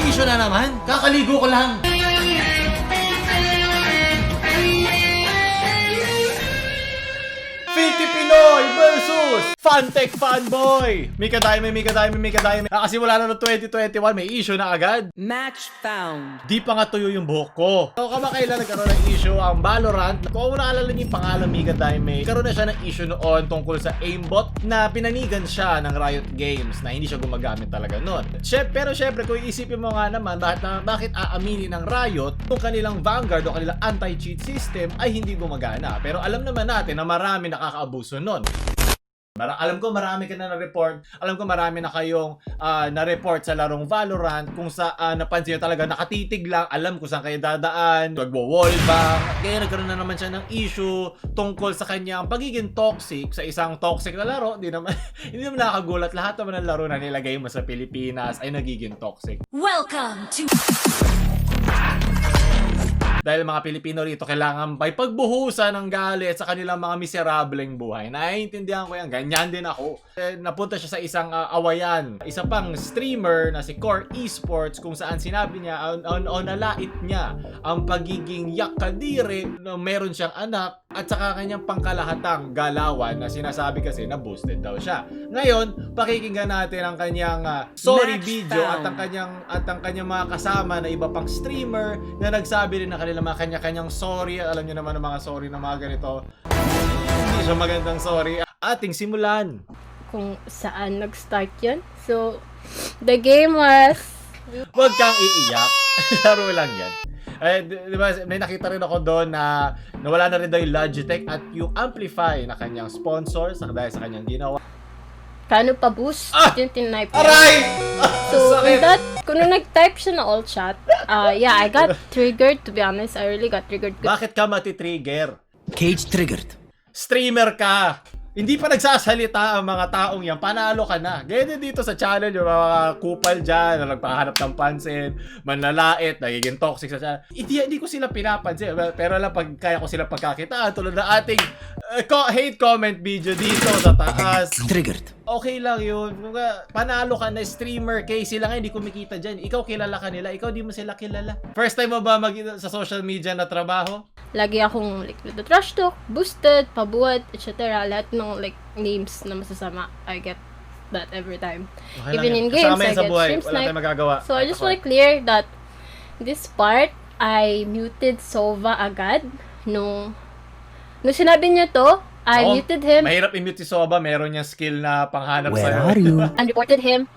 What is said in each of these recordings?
issue na naman. Kakaligo ko lang. Filthy Pinoy versus Fantech Fanboy! Mika Daime. Kasi wala na noong 2021, may issue na agad. Match found. Di pa nga tuyo yung buhok ko. So kamakailan nagkaroon ng issue ang Valorant. Kung naalala niyo yung pangalan Mika Daime, nagkaroon na siya ng issue noon tungkol sa aimbot na pinanigan siya ng Riot Games na hindi siya gumagamit talaga noon. Pero syempre kung iisipin mo nga naman bakit aaminin ng Riot kung kanilang Vanguard o kanilang anti-cheat system ay hindi gumagana. Pero alam naman natin na marami nakakaabuso noon. Alam ko marami ka na na-report. Alam ko marami na kayong na-report sa larong Valorant kung saan napansin nyo talaga nakatitig lang. Alam kung saan kayo dadaan. Nagwo-wallbang. Kaya nagkaroon na naman siya ng issue tungkol sa kanyang pagiging toxic sa isang toxic na laro. Hindi naman nakakagulat. Lahat naman ng laro na nilagay mo sa Pilipinas ay nagiging toxic. Welcome to... Dahil mga Pilipino rito kailangan may pagbuhusan ng galit sa kanilang mga miserableng buhay. Naiintindihan ko yan. Ganyan din ako. Napunta siya sa isang awayan. Isa pang streamer na si Core Esports kung saan sinabi niya nalait niya ang pagiging yakadire na meron siyang anak at saka kanyang pangkalahatang galawan na sinasabi kasi na boosted daw siya. Ngayon, pakikinggan natin ang kanyang sorry video at ang kanyang mga kasama na iba pang streamer na nagsabi rin ng kanilang mga kanya-kanyang sorry. Alam niyo naman ang mga sorry ng mga ganito. Hindi siya magandang sorry. Ating simulan. Kung saan nag-start yun. So, the game was... Huwag kang iiyak. Laro lang yan. Di ba, may nakita rin ako doon na nawala na rin daw yung Logitech at yung Amplify na kanyang sponsor dahil sa kanyang ginawa. Kano pa boost yung tinaype niya. Aray! So, Sakit! kung nag-type siya na all chat, yeah, I got triggered, to be honest. I really got triggered. Bakit ka matitrigger? Cage triggered. Streamer ka! Hindi pa nagsasalita ang mga taong yan, panalo ka na. Ganyan dito sa channel, yung mga kupal dyan, na nagpahanap ng pansin, manlalait, nagiging toxic sa channel. Hindi ko sila pinapansin, pero lang pag kaya ko sila pagkakitaan, tulad na ating hate comment video dito sa taas. Triggered. Okay lang yun. Panalo ka na streamer, kay sila nga hindi kumikita dyan. Ikaw kilala ka nila, ikaw di mo sila kilala. First time mo ba sa social media na trabaho? Lagi akong like the trash talk, boosted, pabuhat, etc. Lahat ng like names na masasama, I get that every time. Okay Even in Kasama games, yan I sa get buhay. stream Wala snipe. tayong magagawa. So I just want to clear that this part, I muted Sova agad nung sinabi niya to. I muted him. Mahirap i-mute si Soba. Meron niyang skill na panghanap Where sa'yo. are you? And reported him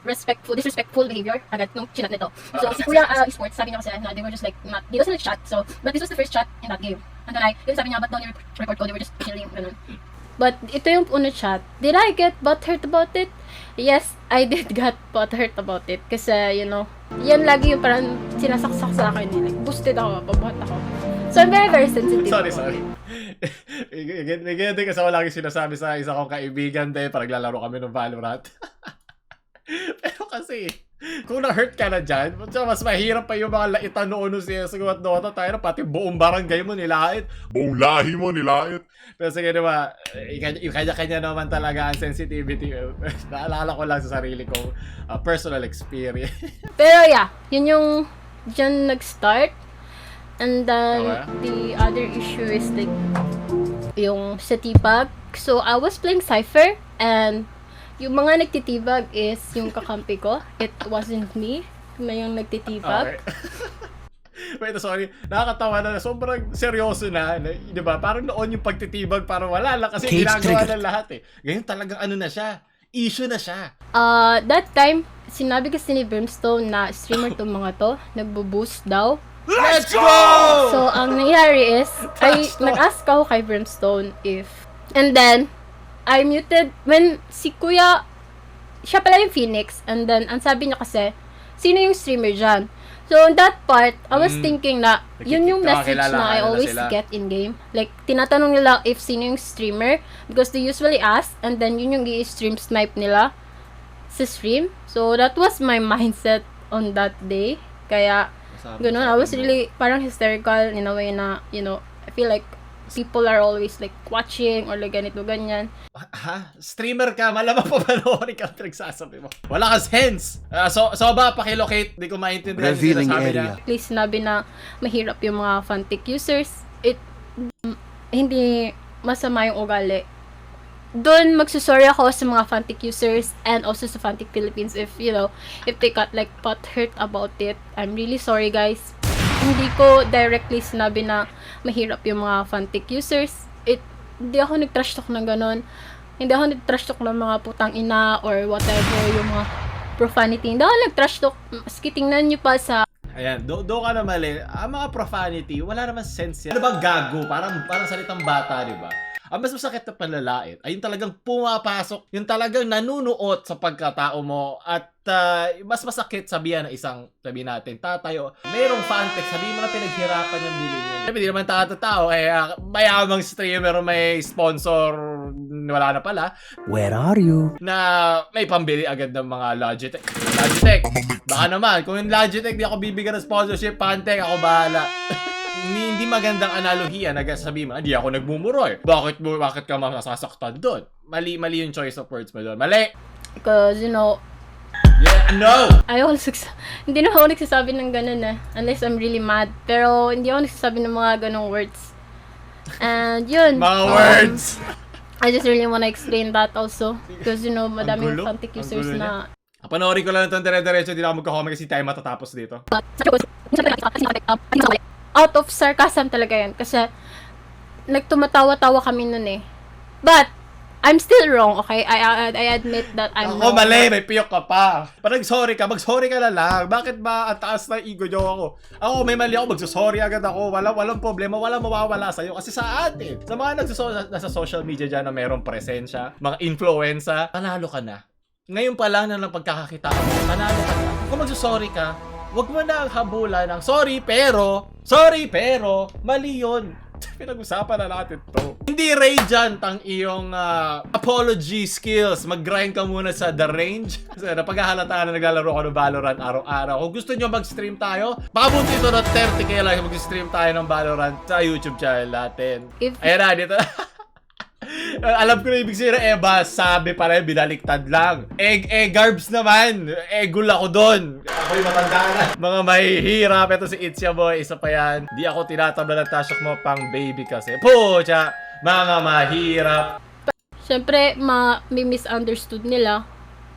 disrespectful behavior agad nung chinat nito. So si Kuya Esports, sabi niya kasi na they were just like not, they doesn't like chat. So but this was the first chat in that game. And then yun sabi niya, but don't report ko, they were just chilling, ganun. But ito yung una chat. Did I get butthurt about it? Yes, I did get butthurt about it. Kasi, you know, yan lagi yung parang sinasaksak sa akin. Like, boosted ako, pabuhat ako. So, I'm very, very sensitive. Sorry. May ganyan din kasi ako lagi sinasabi sa isa kong kaibigan din pag naglalaro kami ng Valorant. Pero kasi, kung na-hurt ka na dyan, mas mahirap pa yung mga laitan noon nung CSGO at Dota tayo, pati buong barangay mo nilait. Buong lahi mo nilait. Pero sige diba, kanya-kanya naman talaga ang sensitivity. Naalala ko lang sa sarili kong personal experience. Pero yeah, yun yung dyan nag-start. And then, the other issue is like, yung sa T-Bag. So, I was playing Cypher, and yung mga nagtitibag is yung kakampi ko. It wasn't me na yung nagtitibag. Okay. Wait, sorry. Nakakatawa na. Sobrang seryoso na. Di ba? Parang noon yung pagtitibag parang wala lang kasi ginagawa ng lahat eh. Ngayon talagang ano na siya. Issue na siya. That time, sinabi kasi ni Brimstone na streamer tong mga to. Nagbo-boost daw. Let's go! So, ang nangyari is, nag-ask ako kay Brimstone if... And then, I muted when si Kuya, siya pala yung Phoenix, and then ang sabi niya kasi, sino yung streamer dyan? So on that part, I was thinking na yun yung message na I always get in game. Like, tinatanong nila if sino yung streamer because they usually ask, and then yun yung i-stream snipe nila sa stream. So that was my mindset on that day. Kaya, ganun, I was really parang hysterical in a way na, you know, I feel like people are always like watching or like ganito, ganyan. Ha? Streamer ka, malamang pa panoorin ka pinagsasabi mo. Wala ka sense. So ba, pakilocate, di ko maintindihan yung Revealing sinasabi area. niya. Please sinabi na mahirap yung mga Fantic users. Hindi masama yung ugali. Doon magsusorry ako sa mga Fantic users and also sa Fantic Philippines if, you know, if they got like hurt about it. I'm really sorry, guys. Hindi ko directly sinabi na mahirap yung mga Fantic users. Hindi ako nag-trash talk ng ganon. Hindi ako nag-trash talk ng mga putang ina or whatever, yung mga profanity. Hindi ako nag-trash talk. Maski tingnan nyo pa sa Ayan, do ka na mali. Ang mga profanity, wala naman sense yan. Ano bang gago? Parang salitang bata, di ba? Ang mas masakit na panlalait ay yung talagang pumapasok, yung talagang nanunuot sa pagkatao mo at mas masakit sabihan ng isang, sabihin natin, tatayo, mayroong fantex, sabihin mo na pinaghirapan yung bilhin niya. Sabi, di naman tao, mayamang streamer, may sponsor, wala na pala, Where are you? na may pambili agad ng mga Logitech. Baka naman, kung yung Logitech, di ako bibigyan ng sponsorship, Pantec, ako bahala. Hindi magandang analohiya na sabihin mo, hindi ako nagmumuroy. Bakit ka masasaktan doon? Mali yung choice of words mo doon. Mali! because, you know, Yeah, no! hindi na ako nagsasabi ng ganun unless I'm really mad. Pero hindi ako nagsasabi ng mga ganong words. And yun. Mga words! I just really wanna explain that also. Because, you know, madaming gulo. Fantic Ang users gulo na Panoorin ko lang itong dire-diretso, di na ako magkakomment kasi tayo matatapos dito. out of sarcasm talaga yan. Kasi, nagtumatawa-tawa kami nun eh. But, I'm still wrong, okay? I admit that I'm Ako wrong. mali, may piyok ka pa. Parang sorry ka, mag-sorry ka na lang. Bakit ba ang taas na ego nyo ako? Ako, may mali ako, magsasorry agad ako. Walang problema, walang mawawala sa'yo. Kasi sa atin, sa mga nasa social media dyan na merong presensya, mga influencer, panalo ka na. Ngayon pa lang na ng pagkakakita mo, panalo ka na. Kung magsasorry ka, wag mo na habula ng sorry pero, mali yun. Pinag-usapan na natin to. Hindi radiant ang iyong apology skills. Mag-grind ka muna sa The Range. Kasi napaghahalata na naglalaro ako ng Valorant araw-araw. Kung gusto nyo mag-stream tayo, pabuti ito na 30 kaya lang mag-stream tayo ng Valorant sa YouTube channel natin. Ayan na, dito. Alam ko na ibig sabihin na sabi pa rin, binaliktad lang. Garbs naman. Gul ako doon. Ako'y matanda na. Mga mahihirap. Ito si Itzia Boy. Isa pa yan. Di ako tinatabla ng tasok mo pang baby kasi. Pucha! Mga mahirap. Syempre, may misunderstood nila.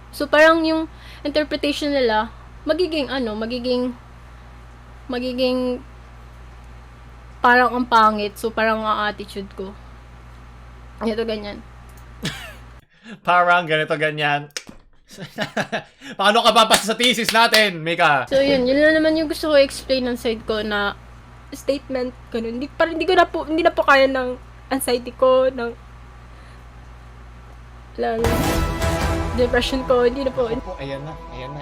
So, parang yung interpretation nila, magiging parang ang pangit. So, parang ang attitude ko. Ito ganyan. Parang ganito, ganyan. Paano ka papasa sa thesis natin, Mika? So, yun na naman yung gusto ko explain ng side ko na statement, ganun. Hindi na po kaya ng anxiety ko, ng depression ko, hindi na po. Ayan na.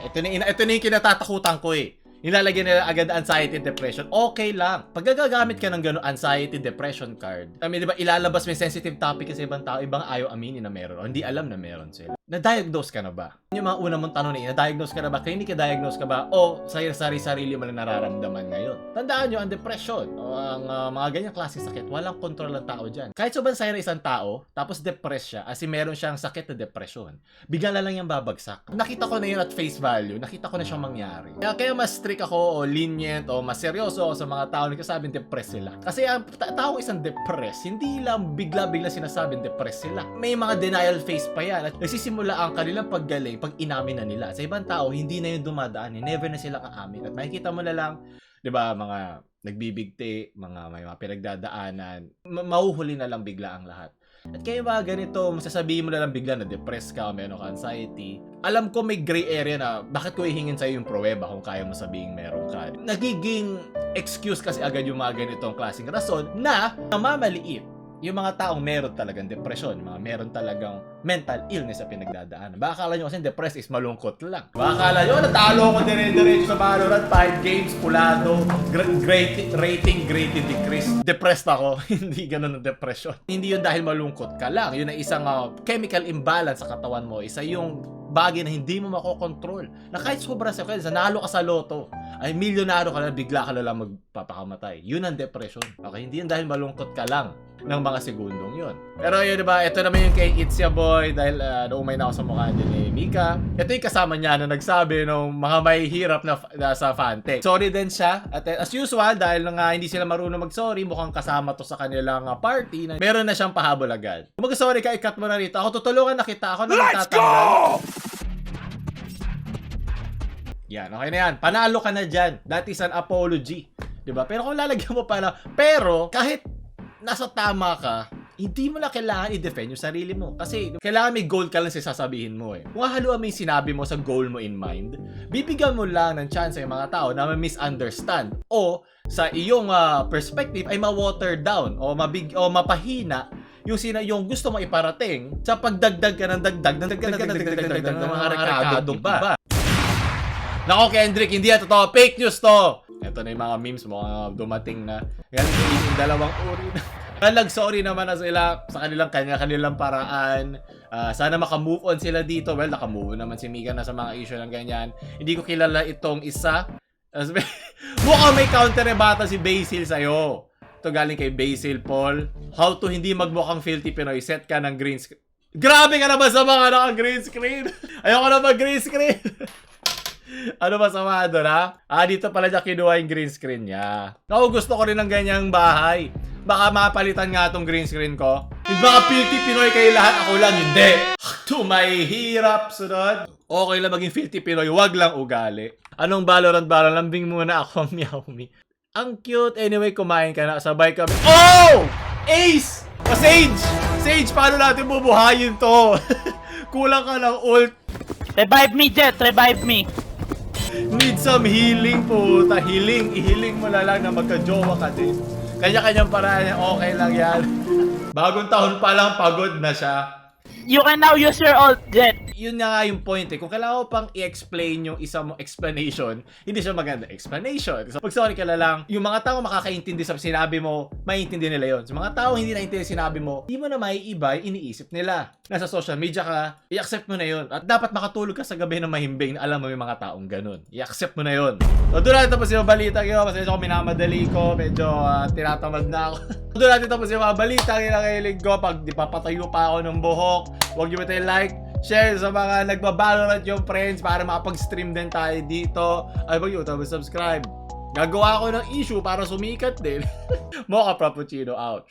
Ito na yung kinatatakutan ko eh. Nilalagyan nila agad anxiety, depression. Okay lang. Pag gagamit ka ng gano'n anxiety, depression card, di ba ilalabas may sensitive topic sa ibang tao, ibang ayaw aminin na meron o hindi alam na meron sila. Na-diagnose ka na ba? Yung mga una mong tanong na-diagnose ka na ba? Clinical diagnose ka ba? O sarili mo na nararamdaman ngayon? Tandaan nyo, ang depression o ang mga ganyang klaseng sakit, walang kontrol ng tao dyan. Kahit sobrang saya ng isang tao, tapos depressed siya, as in meron siyang sakit na depression, bigla na lang yung babagsak. Nakita ko na yun at face value, nakita ko na siyang mangyari. Kaya mas strict ako o lenient o mas seryoso ako sa mga tao na kasabing depressed sila. Kasi ang taong isang depressed, hindi lang bigla-bigla sinasabing depressed sila. May mga denial phase pa yan at nagsisimula ang kanilang paggaling pag inamin na nila. Sa ibang tao, hindi na yung dumadaan. Never na sila aamin. At makikita mo na lang, di ba, mga nagbibigti, may mga pinagdadaanan, mahuhuli na lang bigla ang lahat. At kaya ba ganito, masasabihin mo na lang bigla na depressed ka o meron ka anxiety. Alam ko may gray area na bakit ko ihingin sa'yo yung pruweba kung kaya mo sabihin meron ka. Nagiging excuse kasi agad yung mga ganitong klaseng rason na mamaliit yung mga taong meron talagang depression, mga meron talagang mental illness sa pinagdadaanan. Baka akala nyo kasi depressed is malungkot lang. Baka akala nyo, natalo ko dire-diretso sa Valorant, 5 games, pulado, rating greatly decreased. Depressed ako. Hindi ganun ang depression. Hindi yun dahil malungkot ka lang. Yun ay isang chemical imbalance sa katawan mo. Isa yung bagay na hindi mo makokontrol. Na kahit sobrang sakit, nanalo ka sa loto, ay milyonaryo ka na, bigla ka na lang magpapakamatay. Yun ang depression. Okay, hindi yan dahil malungkot ka lang ng mga segundong yun. Pero yun, diba, ito naman yung kay It's Ya Boy, dahil naumay na ako sa mukha din ni Mika. Ito yung kasama niya na nagsabi ng mga may hirap na sa Fantech. Sorry din siya. At as usual, dahil nga hindi sila marunong mag-sorry, mukhang kasama to sa kanilang party na meron na siyang pahabol agad. Kung mag-sorry ka, ikat mo na rito. Ako tutulungan na kita. Ako na magtatanggal. Yan, okay na yan. Panalo ka na dyan. That is an apology. Diba? Pero kung lalagyan mo pala, pero kahit nasa tama ka, hindi mo na kailangan i-defend yung sarili mo. Kasi kailangan may goal ka lang sa sasabihin mo eh. Kung haluan mo yung sinabi mo sa goal mo in mind, bibigyan mo lang ng chance yung mga tao na ma-misunderstand o sa iyong perspective ay ma-water down o mapahina yung gusto mo iparating sa pagdagdag ka ng dagdag ng mga rekadong iba. Nako Kendrick, hindi yan totoo. Fake news to. Ito na yung mga memes mo dumating na. Galing yung dalawang uri na. Nag-sorry naman na sila sa kanilang paraan. Sana makamove on sila dito. Well, nakamove on naman si Mika na sa mga issue ng ganyan. Hindi ko kilala itong isa. Mukhang may counter-rebata si Basil sa'yo. Ito galing kay Basil Paul. How to hindi magmukhang filthy Pinoy. Set ka ng green screen. Grabe ka naman sa mga naka-green screen. Ayoko na mag-green screen. Ano ba sama doon ha? Dito pala niya kinuha yung green screen niya. Ako gusto ko rin ng ganyang bahay. Baka mapalitan nga tong green screen ko. Yung mga filthy Pinoy kayo lahat, ako lang hindi. To my hirap, sunod. Okay lang maging filthy Pinoy, wag lang ugali. Anong Valorant? Lambing muna ako, Meowmi. Ang cute. Anyway, kumain ka na. Sabay kami. Oh! Ace! O Sage! Sage, paano natin bubuhayin to? Kulang ka ng ult. Revive me, Jet! Revive me! Need some healing, puta. Ihiling mo na lang na magka-jowa ka din. Kanya-kanyang paraan, okay lang yan. Bagong taon pa lang, pagod na siya. You can now use your ult, Jet! Yun nga yung point eh. Kung kailangan mo pang i-explain yung isa mo explanation, hindi siya maganda explanation. So, pag sorry ka na lang, yung mga tao makakaintindi sa sinabi mo, maiintindi nila yun. So, mga tao hindi naintindi sinabi mo, di mo na maiiba yung iniisip nila. Nasa social media ka, i-accept mo na yun. At dapat makatulog ka sa gabi ng mahimbing na alam mo yung mga taong ganun. I-accept mo na yun. So, doon natin tapos yung balita ko. Pasensya ko, minamadali ko. Medyo tinatamad na ako. Doon natin tapos yung mga balita. Kinakilig ko. Pag di papatayo pa ako ng buhok, huwag nyo ba tayo like, share sa mga nagbabalorant yung friends para makapag-stream din tayo dito. Ay, wag nyo, tapos subscribe. Gagawa ako ng issue para sumikat din. Mocha Frappuccino out.